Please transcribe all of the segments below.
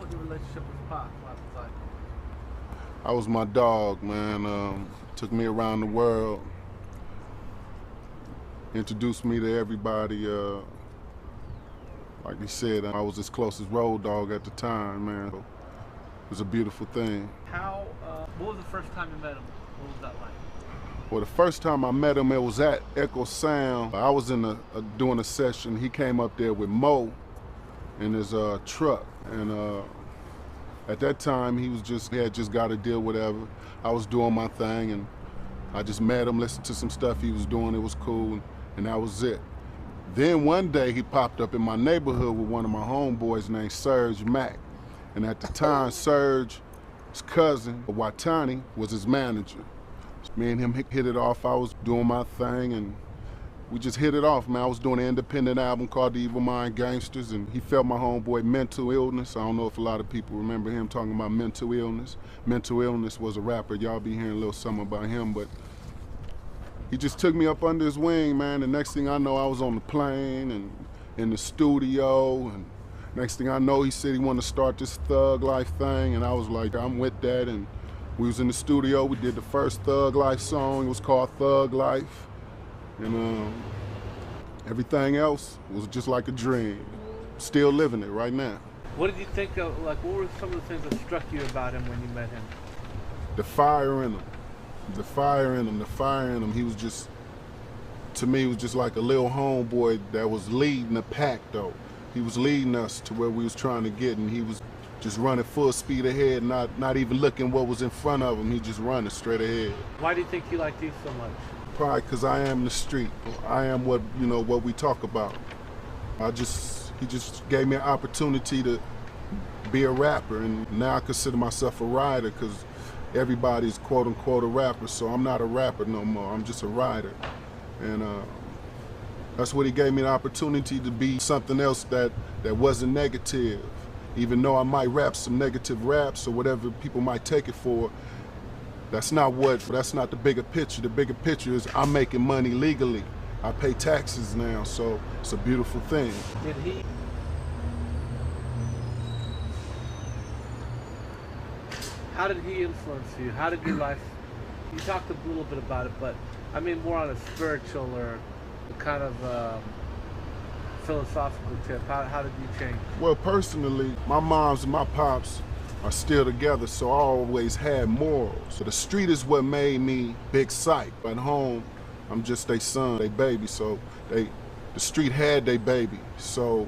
was your relationship with Pac? I was my dog, man. Took me around the world, introduced me to everybody. Like he said, I was his closest road dog at the time, man. It was a beautiful thing. What was the first time you met him? What was that like? Well, the first time I met him, it was at Echo Sound. I was doing a session. He came up there with Mo in his truck, and at that time he had just got a deal, whatever. I was doing my thing, and I just met him, listened to some stuff he was doing. It was cool, and that was it. Then one day he popped up in my neighborhood with one of my homeboys named Serge Mack, and at the time Serge's cousin Watani was his manager. Me and him hit it off. I was doing my thing, and we just hit it off, man. I was doing an independent album called The Evil Mind Gangsters, and he felt my homeboy mental illness. I don't know if a lot of people remember him talking about mental illness. Mental illness was a rapper. Y'all be hearing a little something about him, but he just took me up under his wing, man. The next thing I know, I was on the plane and in the studio, and next thing I know, he said he wanted to start this Thug Life thing, and I was like, I'm with that, and we was in the studio. We did the first Thug Life song. It was called Thug Life. And everything else was just like a dream. Still living it right now. What did you think of, like, what were some of the things that struck you about him when you met him? The fire in him. The fire in him, the fire in him. He was just, to me, he was just like a little homeboy that was leading the pack, though. He was leading us to where we was trying to get, and he was just running full speed ahead, not even looking what was in front of him. He just running straight ahead. Why do you think you liked these so much? Probably because I am the street. I am what we talk about. He just gave me an opportunity to be a rapper, and now I consider myself a writer because everybody's quote unquote a rapper, so I'm not a rapper no more. I'm just a writer. And that's what he gave me, the opportunity to be something else that wasn't negative. Even though I might rap some negative raps or whatever people might take it for, that's not the bigger picture. The bigger picture is I'm making money legally. I pay taxes now, so it's a beautiful thing. How did he influence you? How did your life, you talked a little bit about it, but I mean more on a spiritual or kind of philosophical tip. How did you change? Well, personally, my moms and my pops are still together, so I always had morals. So the street is what made me Big Syke. At home, I'm just their son, their baby, so the street had their baby. So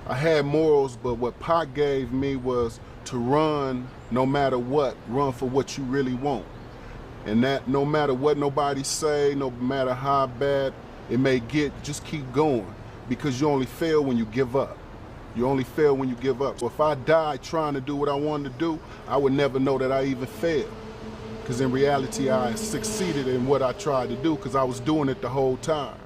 I had morals, but what Pac gave me was to run no matter what, run for what you really want. And that no matter what nobody say, no matter how bad it may get, just keep going. Because you only fail when you give up. You only fail when you give up. So if I died trying to do what I wanted to do, I would never know that I even failed. Because in reality, I succeeded in what I tried to do because I was doing it the whole time.